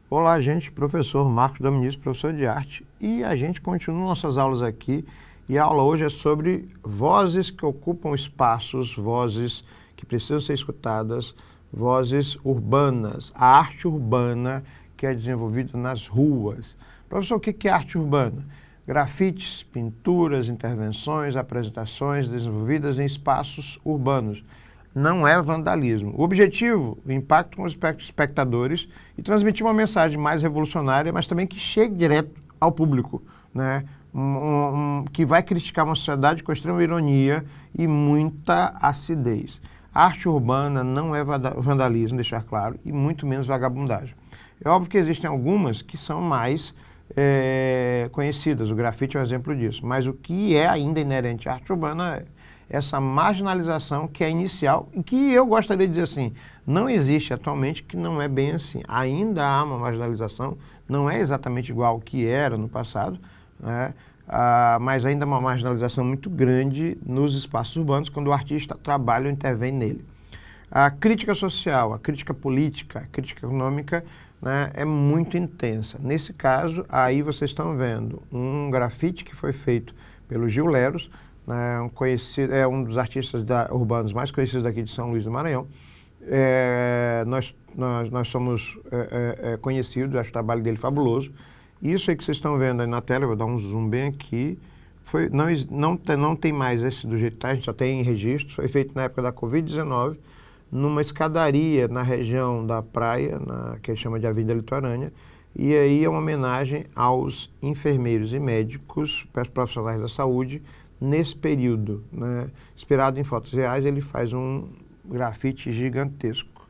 Olá, gente, professor Marcos Dominici, professor de arte, e a gente continua nossas aulas aqui, e a aula hoje é sobre vozes que ocupam espaços, vozes que precisam ser escutadas, vozes urbanas, a arte urbana que é desenvolvida nas ruas. Professor, o que é arte urbana? Grafites, pinturas, intervenções, apresentações desenvolvidas em espaços urbanos. Não é vandalismo. O objetivo, o impacto com os espectadores e transmitir uma mensagem mais revolucionária, mas também que chegue direto ao público, né? Que vai criticar uma sociedade com extrema ironia e muita acidez. A arte urbana não é vandalismo, deixar claro, e muito menos vagabundagem. É óbvio que existem algumas que são mais conhecidas, o grafite é um exemplo disso, mas o que é ainda inerente à arte urbana é essa marginalização que é inicial e que eu gostaria de dizer assim, não existe atualmente, que não é bem assim. Ainda há uma marginalização, não é exatamente igual ao que era no passado, né? Mas ainda há uma marginalização muito grande nos espaços urbanos quando o artista trabalha ou intervém nele. A crítica social, a crítica política, a crítica econômica, né, é muito intensa. Nesse caso, aí vocês estão vendo um grafite que foi feito pelo Gil Leros, é um dos artistas urbanos mais conhecidos daqui de São Luís do Maranhão. Nós somos conhecidos, acho o trabalho dele fabuloso. Isso aí que vocês estão vendo aí na tela, eu vou dar um zoom bem aqui, não tem mais esse do jeito que está, a gente só tem registros, foi feito na época da Covid-19, numa escadaria na região da praia, que ele chama de Avenida Litorânea, e aí é uma homenagem aos enfermeiros e médicos, profissionais da saúde, nesse período, né? Inspirado em fotos reais, ele faz um grafite gigantesco.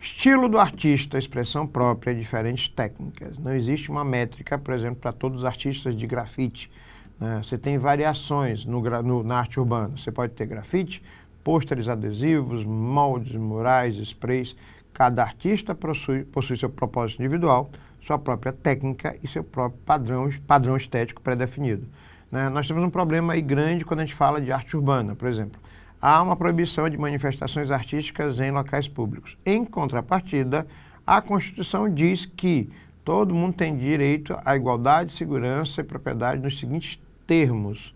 Estilo do artista, expressão própria, diferentes técnicas. Não existe uma métrica, por exemplo, para todos os artistas de grafite, né? Você tem variações na arte urbana. Você pode ter grafite, pôsteres adesivos, moldes, murais, sprays. Cada artista possui seu propósito individual, sua própria técnica e seu próprio padrão estético pré-definido. Nós temos um problema aí grande quando a gente fala de arte urbana, por exemplo. Há uma proibição de manifestações artísticas em locais públicos. Em contrapartida, a Constituição diz que todo mundo tem direito à igualdade, segurança e propriedade nos seguintes termos,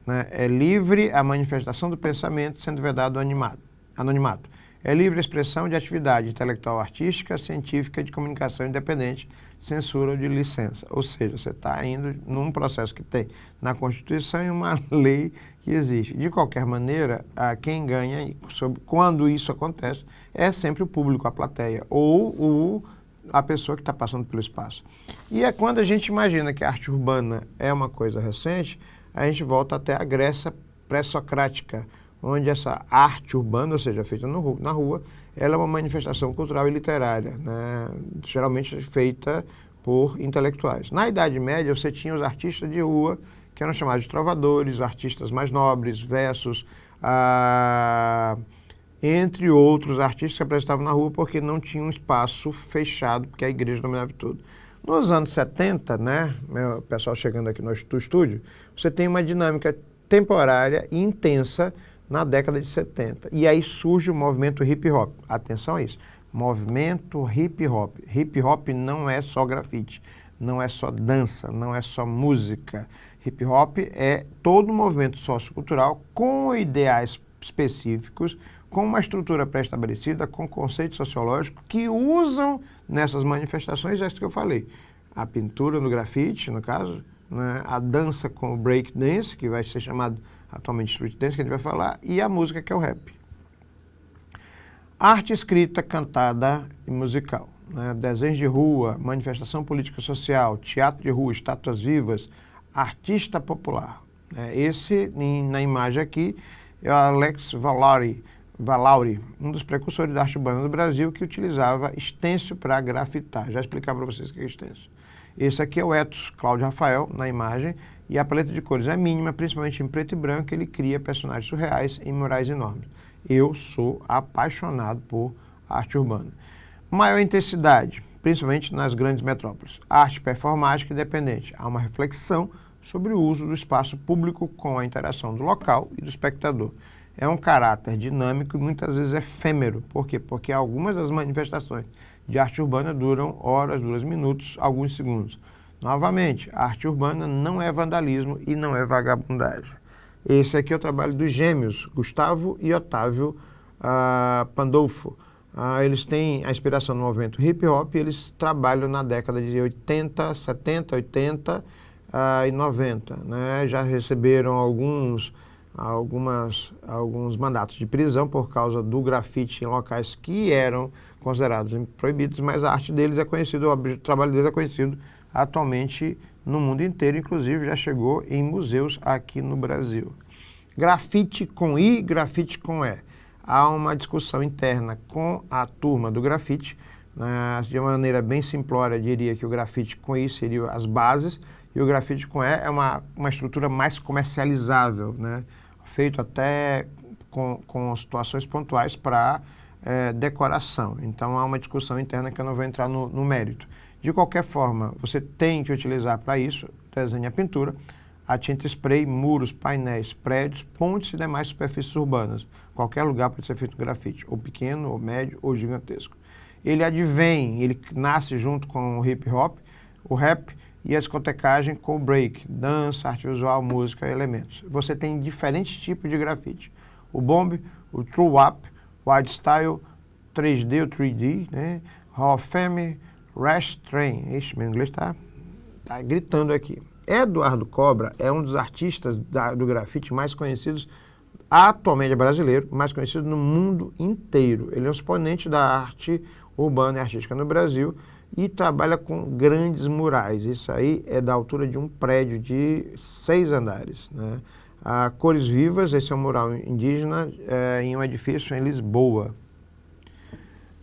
né? É livre a manifestação do pensamento, sendo vedado o anonimato. É livre a expressão de atividade intelectual, artística, científica, de comunicação independente, censura ou de licença. Ou seja, você está indo num processo que tem na Constituição e uma lei que existe. De qualquer maneira, quem ganha quando isso acontece é sempre o público, a plateia, ou a pessoa que está passando pelo espaço. E é quando a gente imagina que a arte urbana é uma coisa recente, a gente volta até a Grécia pré-socrática, onde essa arte urbana, ou seja, feita na rua, ela é uma manifestação cultural e literária, né? Geralmente feita por intelectuais. Na Idade Média, você tinha os artistas de rua, que eram chamados de trovadores, artistas mais nobres, versos, entre outros artistas que se apresentavam na rua porque não tinha um espaço fechado, porque a igreja dominava tudo. Nos anos 70, né, o pessoal chegando aqui no estúdio, você tem uma dinâmica temporária e intensa na década de 70. E aí surge o movimento hip hop. Atenção a isso. Movimento hip hop. Hip hop não é só grafite, não é só dança, não é só música. Hip hop é todo um movimento sociocultural com ideais específicos, com uma estrutura pré-estabelecida, com conceitos sociológicos que usam nessas manifestações isso que eu falei. A pintura no grafite, no caso, né, a dança com o break dance, que vai ser chamado atualmente street dance, que a gente vai falar, e a música, que é o rap. Arte escrita, cantada e musical, né? Desenhos de rua, manifestação política social, teatro de rua, estátuas vivas, artista popular. Esse, na imagem aqui, é o Alex Valauri, um dos precursores da arte urbana do Brasil, que utilizava stencil para grafitar. Já explicar para vocês o que é stencil. Esse aqui é o Etos Cláudio Rafael, na imagem, e a paleta de cores é mínima, principalmente em preto e branco, ele cria personagens surreais em murais enormes. Eu sou apaixonado por arte urbana. Maior intensidade, principalmente nas grandes metrópoles. Arte performática independente. Há uma reflexão sobre o uso do espaço público com a interação do local e do espectador. É um caráter dinâmico e muitas vezes efêmero. Por quê? Porque algumas das manifestações de arte urbana duram horas, duram minutos, alguns segundos. Novamente, a arte urbana não é vandalismo e não é vagabundagem. Esse aqui é o trabalho dos gêmeos, Gustavo e Otávio Pandolfo. Eles têm a inspiração no movimento hip hop e eles trabalham na década de 80, 70, 80 e 90. Né? Já receberam alguns mandatos de prisão por causa do grafite em locais que eram considerados proibidos, mas a arte deles é conhecida, o trabalho deles é conhecido atualmente no mundo inteiro, inclusive já chegou em museus aqui no Brasil. Grafite com I, grafite com E. Há uma discussão interna com a turma do grafite. De uma maneira bem simplória, diria que o grafite com I seria as bases e o grafite com E é uma estrutura mais comercializável, né? Feito até com situações pontuais para decoração. Então há uma discussão interna que eu não vou entrar no mérito. De qualquer forma, você tem que utilizar para isso desenho e pintura, a tinta spray, muros, painéis, prédios, pontes e demais superfícies urbanas. Qualquer lugar pode ser feito grafite, ou pequeno, ou médio, ou gigantesco. Ele advém, ele nasce junto com o hip hop, o rap e a discotecagem com o break, dança, arte visual, música e elementos. Você tem diferentes tipos de grafite. O bomb, o true wap, wide style, 3D ou 3D, né? Hall of Fame, Rash Train. Ixi, meu inglês tá gritando aqui. Eduardo Cobra é um dos artistas do grafite mais conhecidos, atualmente é brasileiro, mais conhecido no mundo inteiro. Ele é um exponente da arte urbana e artística no Brasil e trabalha com grandes murais. Isso aí é da altura de um prédio de 6 andares. Né? Cores Vivas, esse é um mural indígena em um edifício em Lisboa.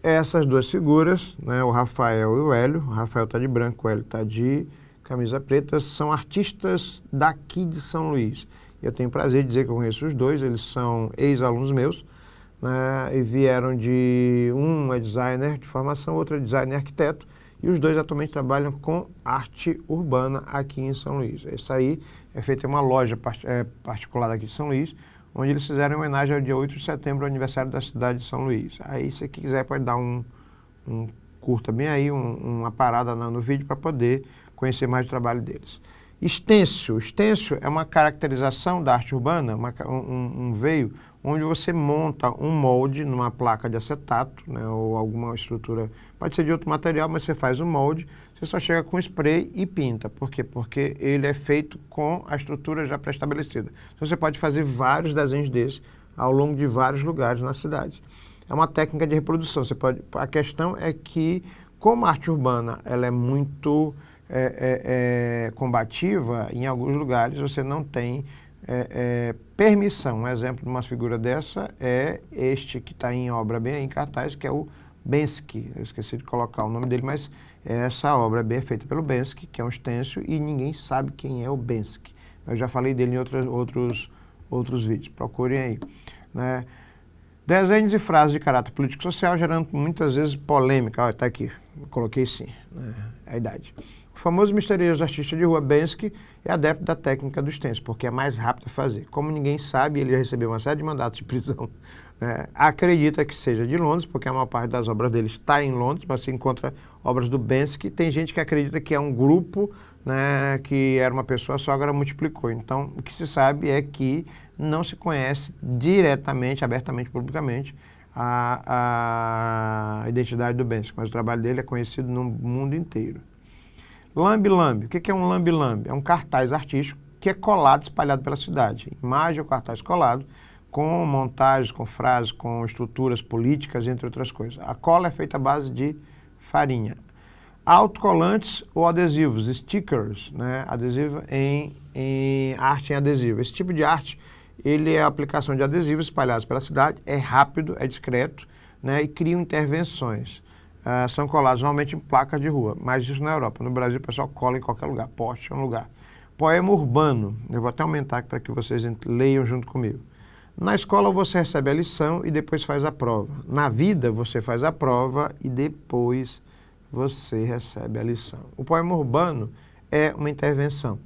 Essas duas figuras, né, o Rafael e o Hélio está de branco, o Hélio está de camisa preta, são artistas daqui de São Luís. Eu tenho prazer de dizer que eu conheço os dois, eles são ex-alunos meus, né, e vieram um é designer de formação, outro é designer arquiteto, e os dois atualmente trabalham com arte urbana aqui em São Luís. Essa aí é feita em uma loja particular aqui de São Luís, onde eles fizeram em homenagem ao dia 8 de setembro, aniversário da cidade de São Luís. Aí, se quiser, pode dar um curta bem aí, uma parada no vídeo para poder conhecer mais o trabalho deles. Stencil. Stencil é uma caracterização da arte urbana, um veio onde você monta um molde numa placa de acetato, né, ou alguma estrutura, pode ser de outro material, mas você faz um molde, você só chega com spray e pinta. Por quê? Porque ele é feito com a estrutura já pré-estabelecida. Então você pode fazer vários desenhos desses ao longo de vários lugares na cidade. É uma técnica de reprodução. A questão é que, como a arte urbana ela é muito combativa, em alguns lugares você não tem permissão. Um exemplo de uma figura dessa é este que está em obra bem aí em cartaz, que é o Bensky. Eu esqueci de colocar o nome dele, mas essa obra é feita pelo Bensky, que é um stencil, e ninguém sabe quem é o Bensky. Eu já falei dele em outros vídeos, procurem aí. Né? Desenhos e frases de caráter político-social, gerando muitas vezes polêmica. Está aqui, eu coloquei sim, né? A idade. O famoso e misterioso artista de rua Bensky é adepto da técnica do stencil, porque é mais rápido a fazer. Como ninguém sabe, ele recebeu uma série de mandatos de prisão. Né? Acredita que seja de Londres, porque a maior parte das obras dele está em Londres, mas se encontra obras do Bensky. Tem gente que acredita que é um grupo, né, que era uma pessoa só, agora multiplicou. Então, o que se sabe é que não se conhece diretamente, abertamente, publicamente, a identidade do Bensky, mas o trabalho dele é conhecido no mundo inteiro. Lambe-lambe. O que é um lambe-lambe? É um cartaz artístico que é colado, espalhado pela cidade. Imagem ou cartaz colado, com montagens, com frases, com estruturas políticas, entre outras coisas. A cola é feita à base de farinha. Autocolantes ou adesivos, stickers, né? Adesivo em arte em adesivo. Esse tipo de arte, ele é a aplicação de adesivos espalhados pela cidade, é rápido, é discreto, né? E criam intervenções. São colados normalmente em placas de rua, mas isso na Europa. No Brasil o pessoal cola em qualquer lugar, poste é um lugar. Poema urbano, eu vou até aumentar aqui para que vocês leiam junto comigo. Na escola você recebe a lição e depois faz a prova. Na vida você faz a prova e depois você recebe a lição. O poema urbano é uma intervenção.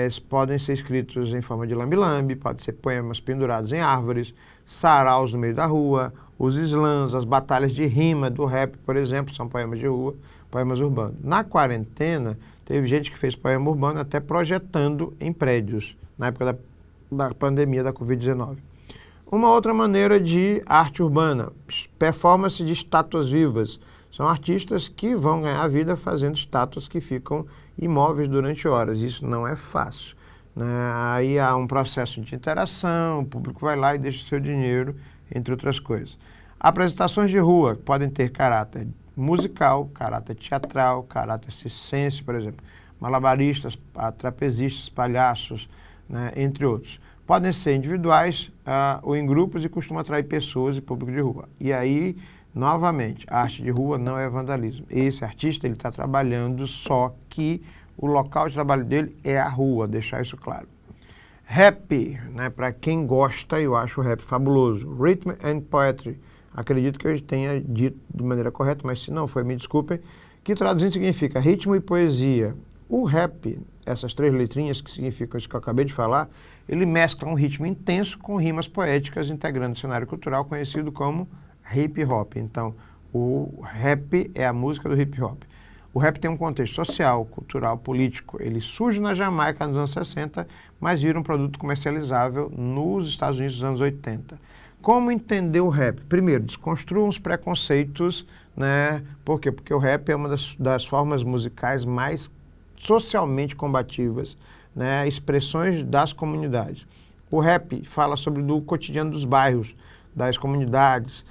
Eles podem ser escritos em forma de lambe-lambe, pode ser poemas pendurados em árvores, saraus no meio da rua, Os slams, as batalhas de rima do rap, por exemplo, são poemas de rua, poemas urbanos. Na quarentena, teve gente que fez poema urbano até projetando em prédios, na época da pandemia da Covid-19. Uma outra maneira de arte urbana, performance de estátuas vivas. São artistas que vão ganhar vida fazendo estátuas que ficam imóveis durante horas. Isso não é fácil, né? Aí há um processo de interação, o público vai lá e deixa o seu dinheiro, entre outras coisas. Apresentações de rua podem ter caráter musical, caráter teatral, caráter circense, por exemplo. Malabaristas, trapezistas, palhaços, né, entre outros. Podem ser individuais ou em grupos e costumam atrair pessoas e público de rua. E aí, novamente, a arte de rua não é vandalismo. Esse artista ele está trabalhando, só que o local de trabalho dele é a rua, deixar isso claro. Rap, né, para quem gosta, eu acho o rap fabuloso. Rhythm and Poetry. Acredito que eu tenha dito de maneira correta, mas se não foi, me desculpem, que traduzindo significa ritmo e poesia. O rap, essas três letrinhas que significam isso que eu acabei de falar, ele mescla um ritmo intenso com rimas poéticas, integrando o cenário cultural conhecido como hip hop. Então, o rap é a música do hip hop. O rap tem um contexto social, cultural, político. Ele surge na Jamaica nos anos 60, mas vira um produto comercializável nos Estados Unidos nos anos 80. Como entender o rap? Primeiro, desconstruam os preconceitos, né? Por quê? Porque o rap é uma das formas musicais mais socialmente combativas, né? Expressões das comunidades. O rap fala sobre o cotidiano dos bairros, das comunidades,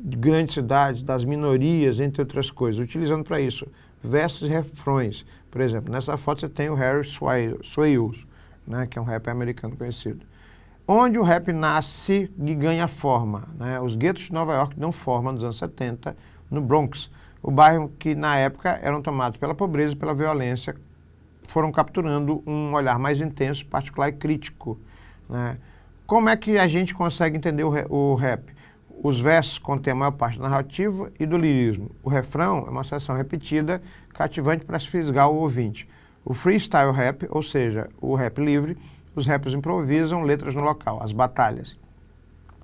de grandes cidades, das minorias, entre outras coisas, utilizando para isso versos e refrões. Por exemplo, nessa foto você tem o Harry Swales, né? Que é um rapper americano conhecido. Onde o rap nasce e ganha forma, né? Os guetos de Nova York dão forma nos anos 70, no Bronx, o bairro que na época eram tomados pela pobreza e pela violência, foram capturando um olhar mais intenso, particular e crítico, né? Como é que a gente consegue entender o rap? Os versos contêm a maior parte do narrativo e do lirismo. O refrão é uma seção repetida, cativante para fisgar o ouvinte. O freestyle rap, ou seja, o rap livre, os rappers improvisam letras no local, as batalhas.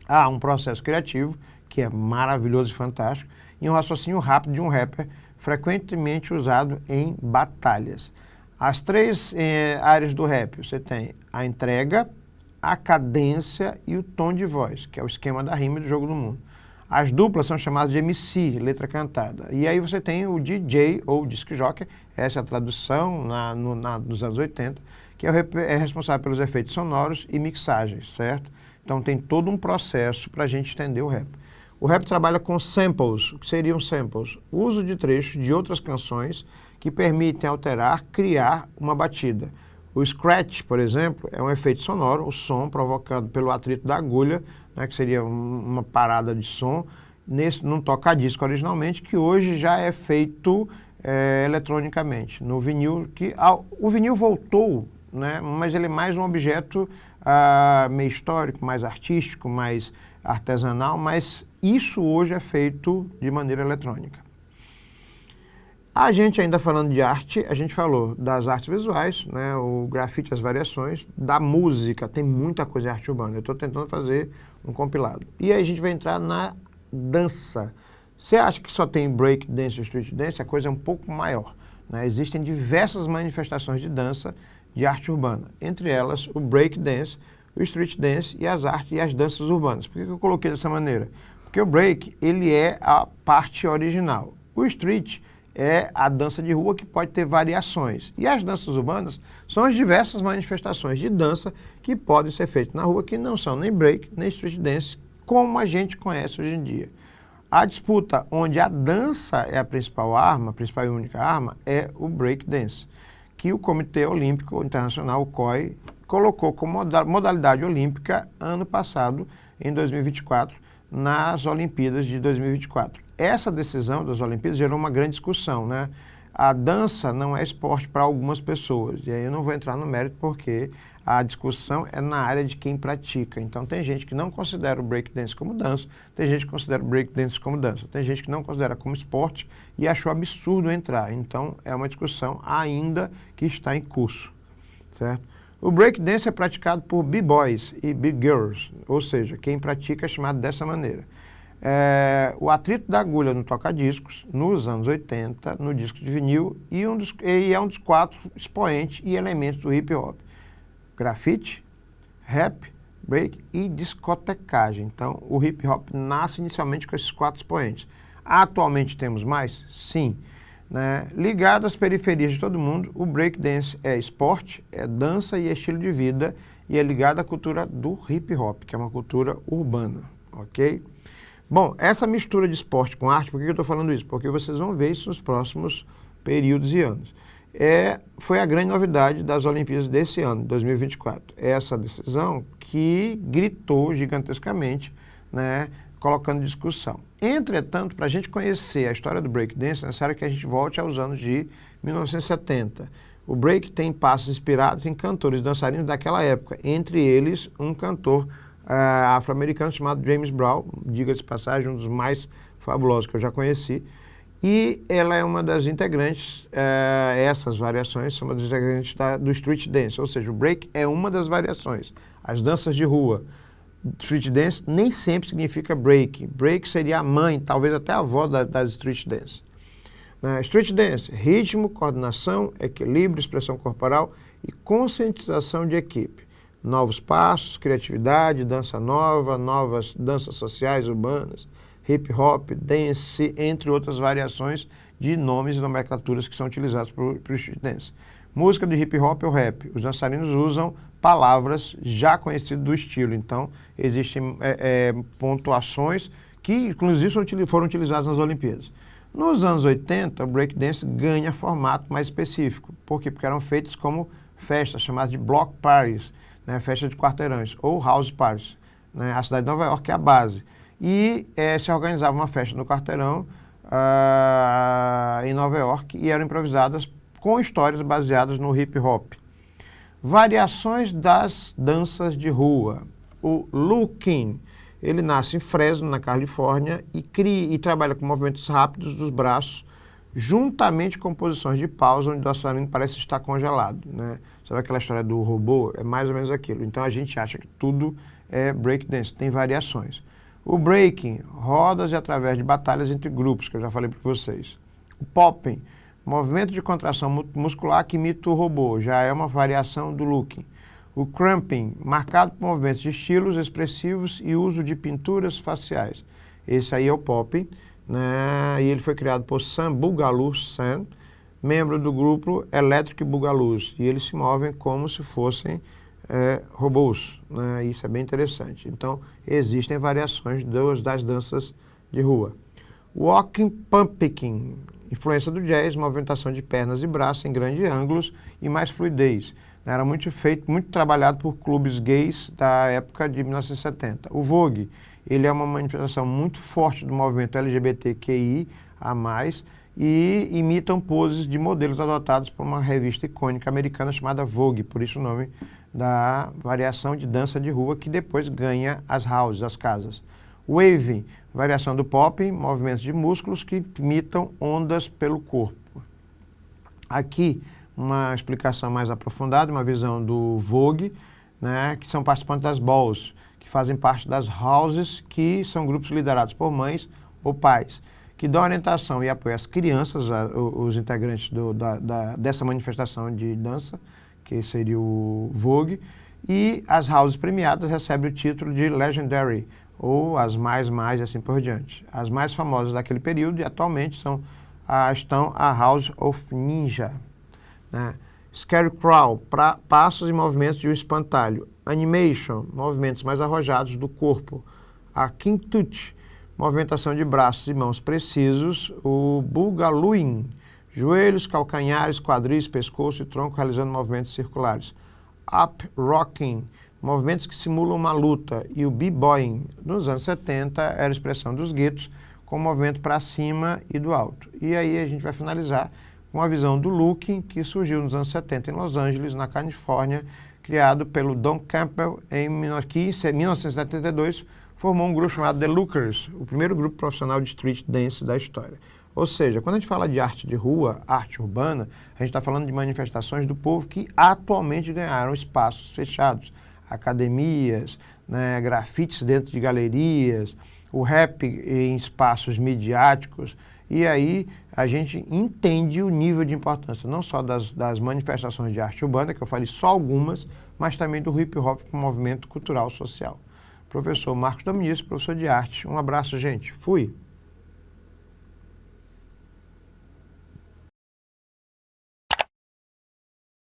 Há um processo criativo, que é maravilhoso e fantástico, e um raciocínio rápido de um rapper, frequentemente usado em batalhas. As três áreas do rap, você tem a entrega, a cadência e o tom de voz, que é o esquema da rima do jogo do mundo. As duplas são chamadas de MC, letra cantada. E aí você tem o DJ ou disc jockey, essa é a tradução nos anos 80, que é responsável pelos efeitos sonoros e mixagens, certo? Então tem todo um processo para a gente entender o rap. O rap trabalha com samples. O que seriam samples? O uso de trechos de outras canções que permitem alterar, criar uma batida. O scratch, por exemplo, é um efeito sonoro, o som provocado pelo atrito da agulha, né, que seria uma parada de som, num toca-disco originalmente, que hoje já é feito eletronicamente. No vinil, o vinil voltou, né, mas ele é mais um objeto meio histórico, mais artístico, mais artesanal, mas isso hoje é feito de maneira eletrônica. A gente ainda falando de arte, a gente falou das artes visuais, né, o grafite, as variações, da música, tem muita coisa de arte urbana. Eu estou tentando fazer um compilado. E aí a gente vai entrar na dança. Você acha que só tem break dance e street dance? A coisa é um pouco maior, né? Existem diversas manifestações de dança de arte urbana, entre elas o break dance, o street dance e as artes e as danças urbanas. Por que eu coloquei dessa maneira? Porque o break, ele é a parte original. O street é a dança de rua que pode ter variações. E as danças urbanas são as diversas manifestações de dança que podem ser feitas na rua, que não são nem break, nem street dance, como a gente conhece hoje em dia. A disputa onde a dança é a principal arma, a principal e única arma, é o break dance, que o Comitê Olímpico Internacional, o COI, colocou como modalidade olímpica ano passado, em 2024, nas Olimpíadas de 2024. Essa decisão das Olimpíadas gerou uma grande discussão, né? A dança não é esporte para algumas pessoas, e aí eu não vou entrar no mérito porque a discussão é na área de quem pratica. Então tem gente que não considera o breakdance como dança, tem gente que considera o breakdance como dança, tem gente que não considera como esporte e achou absurdo entrar. Então é uma discussão ainda que está em curso, certo? O breakdance é praticado por b-boys e b-girls, ou seja, quem pratica é chamado dessa maneira. O atrito da agulha no toca-discos, nos anos 80, no disco de vinil, e é um dos 4 expoentes e elementos do hip-hop. Grafite, rap, break e discotecagem. Então, o hip-hop nasce inicialmente com esses 4 expoentes. Atualmente temos mais? Sim. Né? Ligado às periferias de todo mundo, o breakdance é esporte, é dança e é estilo de vida, e é ligado à cultura do hip-hop, que é uma cultura urbana, ok? Bom, essa mistura de esporte com arte, por que eu estou falando isso? Porque vocês vão ver isso nos próximos períodos e anos. Foi a grande novidade das Olimpíadas desse ano, 2024. Essa decisão que gritou gigantescamente, né, colocando em discussão. Entretanto, para a gente conhecer a história do breakdance, é necessário que a gente volte aos anos de 1970. O break tem passos inspirados em cantores e dançarinos daquela época, entre eles um cantor afro-americano chamado James Brown, diga-se de passagem, um dos mais fabulosos que eu já conheci, e ela é uma das integrantes, essas variações são uma das integrantes do street dance, ou seja, o break é uma das variações, as danças de rua. Street dance nem sempre significa break, break seria a mãe, talvez até a avó das street dance. Street dance, ritmo, coordenação, equilíbrio, expressão corporal e conscientização de equipe. Novos passos, criatividade, dança nova, novas danças sociais urbanas, hip hop, dance, entre outras variações de nomes e nomenclaturas que são utilizados para o street dance. Música de hip hop ou rap. Os dançarinos usam palavras já conhecidas do estilo, então existem pontuações que inclusive foram utilizadas nas Olimpíadas. Nos anos 80, o breakdance ganha formato mais específico. Por quê? Porque eram feitos como festas, chamadas de block parties, né, festa de quarteirões, ou house parties. Né, a cidade de Nova York é a base. E se organizava uma festa no quarteirão em Nova York e eram improvisadas com histórias baseadas no hip hop. Variações das danças de rua. O looking, ele nasce em Fresno, na Califórnia, e trabalha com movimentos rápidos dos braços, juntamente com posições de pausa, onde o dançarino parece estar congelado. Né? Sabe aquela história do robô? É mais ou menos aquilo. Então a gente acha que tudo é breakdance, tem variações. O breaking, rodas e através de batalhas entre grupos, que eu já falei para vocês. O popping, movimento de contração muscular que imita o robô, já é uma variação do looking. O cramping, marcado por movimentos de estilos expressivos e uso de pinturas faciais. Esse aí é o popping, né? E ele foi criado por Sam Boogaloo Sam, membro do grupo Electric Boogaloo, e eles se movem como se fossem robôs, né? Isso é bem interessante. Então, existem variações das danças de rua. Walking Pumpkin, influência do jazz, movimentação de pernas e braços em grandes ângulos e mais fluidez. Era muito trabalhado por clubes gays da época de 1970. O Vogue, ele é uma manifestação muito forte do movimento LGBTQI a mais, e imitam poses de modelos adotados por uma revista icônica americana chamada Vogue, por isso o nome da variação de dança de rua que depois ganha as houses, as casas. Waving, variação do pop, movimentos de músculos que imitam ondas pelo corpo. Aqui, uma explicação mais aprofundada, uma visão do Vogue, né, que são participantes das balls, que fazem parte das houses, que são grupos liderados por mães ou pais, que dão orientação e apoio às crianças, os integrantes dessa manifestação de dança, que seria o Vogue, e as houses premiadas recebem o título de Legendary, ou as mais e assim por diante. As mais famosas daquele período e atualmente estão a House of Ninja, né? Scarecrow, passos e movimentos de um espantalho. Animation, movimentos mais arrojados do corpo. A King Tut, movimentação de braços e mãos precisos. O Boogalooing, joelhos, calcanhares, quadris, pescoço e tronco realizando movimentos circulares. Up Rocking, movimentos que simulam uma luta. E o B-Boying, nos anos 70, era a expressão dos guetos com movimento para cima e do alto. E aí a gente vai finalizar com a visão do looking, que surgiu nos anos 70 em Los Angeles, na Califórnia, criado pelo Don Campbell, que em 1972 formou um grupo chamado The Lookers, o primeiro grupo profissional de street dance da história. Ou seja, quando a gente fala de arte de rua, arte urbana, a gente está falando de manifestações do povo que atualmente ganharam espaços fechados, academias, né, grafites dentro de galerias, o rap em espaços midiáticos, e aí a gente entende o nível de importância, não só das manifestações de arte urbana, que eu falei só algumas, mas também do hip hop como movimento cultural social. Professor Marcos Dominici, professor de arte. Um abraço, gente. Fui!